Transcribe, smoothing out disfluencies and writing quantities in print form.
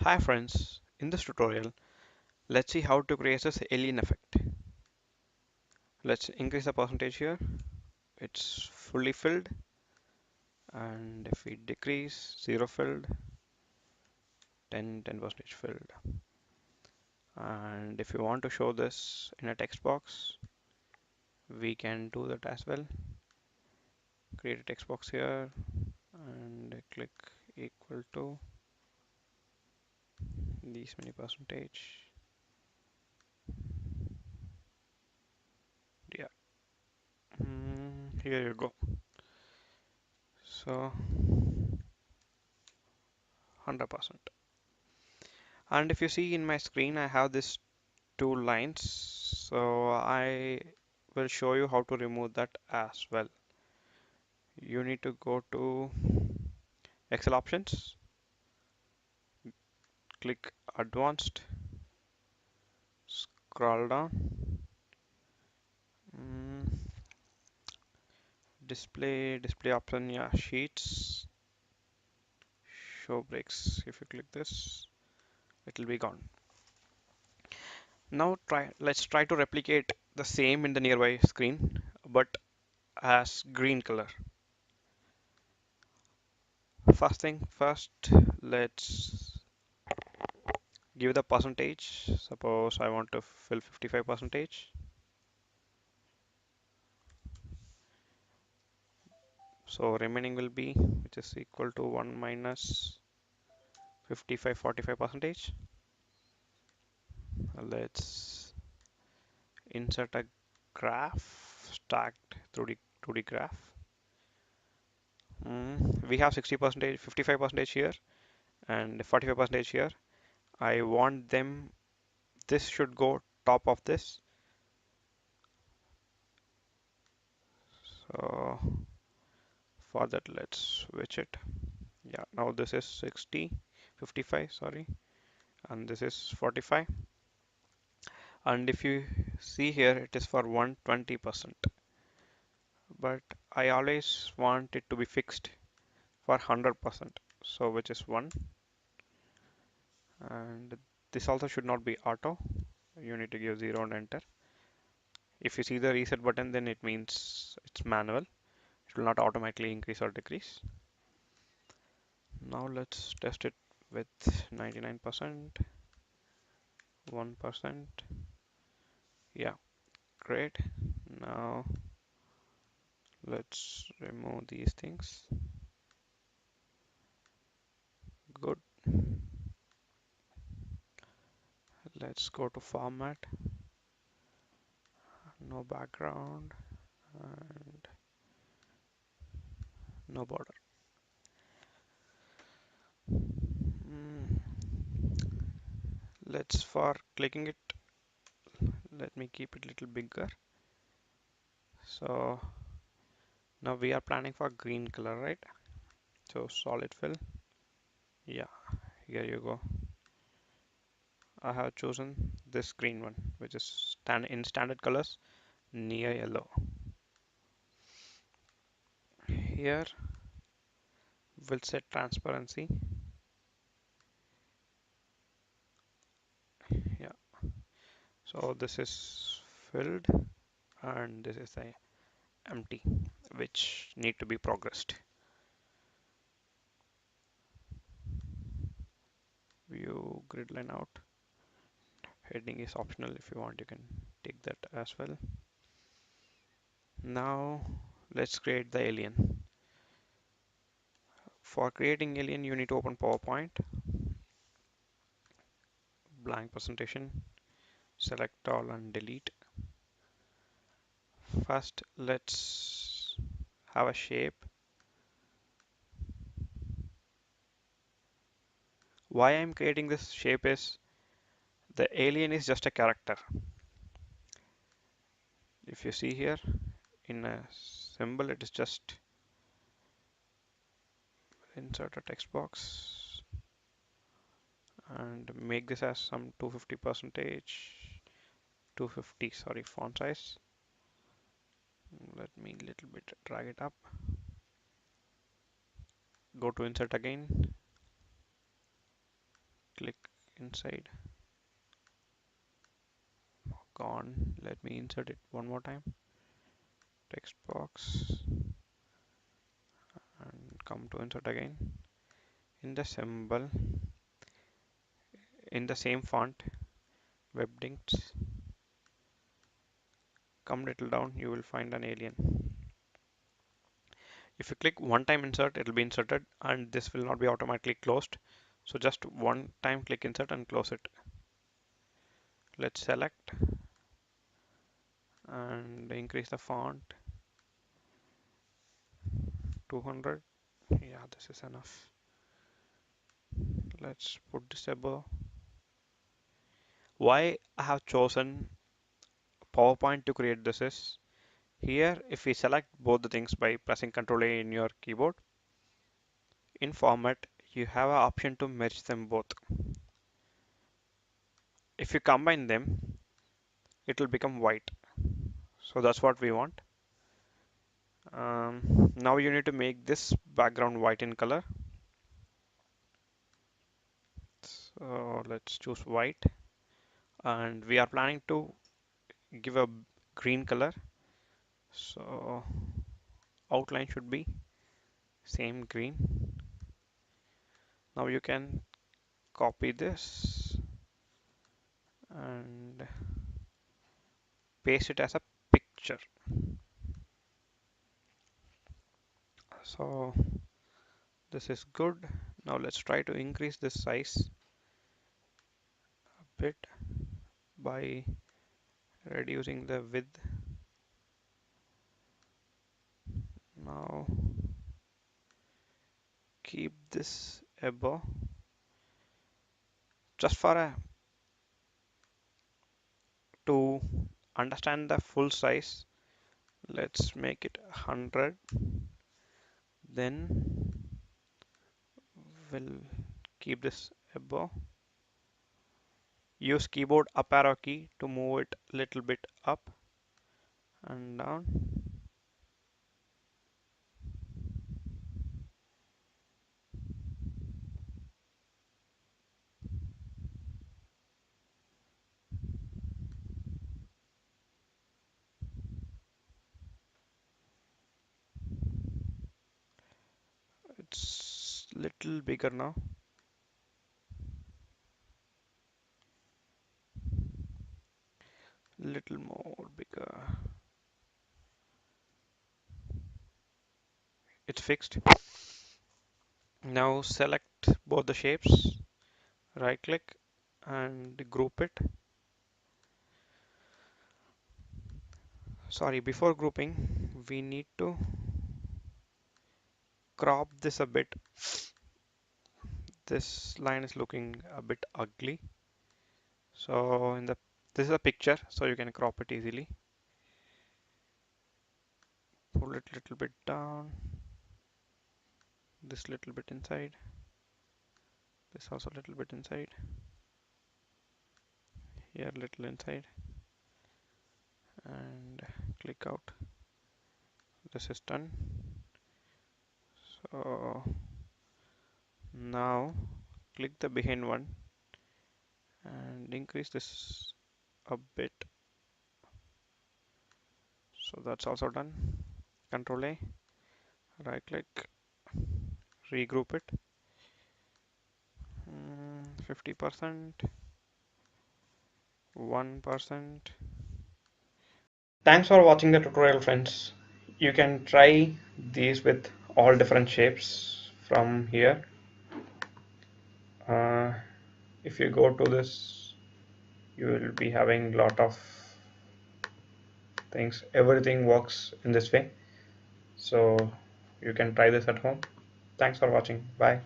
Hi friends, in this tutorial, let's see how to create this alien effect. Let's increase the percentage here. It's fully filled. And if we decrease 0 filled, 10 percentage filled. And if you want to show this in a text box, we can do that as well. Create a text box here and click equal to these many percentage. Yeah, here you go. So 100%. And if you see in my screen, I have this two lines. So I will show you how to remove that as well. You need to go to Excel options, click advanced, scroll down, mm, display option, yeah, sheets, show breaks. If you click this, it will be gone. Now let's try to replicate the same in the nearby screen, but as green color. First thing first, let's give the percentage. Suppose I want to fill 55 percentage. So remaining will be, which is equal to 1 minus 55 45 percentage. Let's insert a graph stacked through the 2D graph. We have 60 percentage, 55 percentage here and 45 percentage here. I want them, this should go top of this. So for that, let's switch it. Yeah, now this is 60, 55, sorry, and this is 45. And if you see here, it is for 120%, but I always want it to be fixed for 100%. So which is 1, and this also should not be auto. You need to give 0 and enter. If you see the reset button, then it means it's manual. It will not automatically increase or decrease. Now let's test it with 99%, 1%. Yeah, great. Now let's remove these things. Good. Let's go to format, no background and no border. Mm, let's for clicking it, let me keep it a little bigger. So now we are planning for green color, right? So solid fill. Yeah, here you go. I have chosen this green one, which is in standard colors near yellow. Here we'll set transparency. Yeah, so this is filled and this is a empty, which need to be progressed. View grid line out. Heading is optional. If you want, you can take that as well. Now let's create the alien. For creating alien, you need to open PowerPoint, blank presentation, select all and delete. First, let's have a shape. Why I'm creating this shape is the alien is just a character. If you see here in a symbol, it is just insert a text box and make this as some 250 percentage, 250, sorry, font size. Let me little bit drag it up. Go to insert again, click inside. Gone. Let me insert it one more time. Text box and come to insert again. In the symbol, in the same font, Webdings, come little down, you will find an alien. If you click one time insert, it will be inserted and this will not be automatically closed. So just one time click insert and close it. Let's select and increase the font 200. Yeah, this is enough. Let's put this above. Why I have chosen PowerPoint to create this is here if we select both the things by pressing Ctrl A in your keyboard, in format you have an option to merge them both. If you combine them, it will become white. So that's what we want. Now you need to make this background white in color. So let's choose white and we are planning to give a green color. So outline should be same green. Now you can copy this and paste it as a picture. So this is good. Now let's try to increase this size a bit by reducing the width. Now keep this above just for a to understand the full size. Let's make it 100. Then we'll keep this above. Use keyboard up arrow key to move it a little bit up and down. It's little bigger now. Little more bigger. It's fixed. Now select both the shapes, right click and group it. Sorry, before grouping, we need to crop this a bit. This line is looking a bit ugly. So this is a picture, so you can crop it easily. Pull it a little bit down. This little bit inside. This also a little bit inside. Here little inside. And click out. This is done. So now click the behind one and increase this a bit. So that's also done. Control A, right click, regroup it. 50%, 1%. Thanks for watching the tutorial, friends. You can try these with all different shapes from here. Uh, if you go to this, you will be having lot of things. Everything works in this way. So you can try this at home. Thanks for watching. Bye.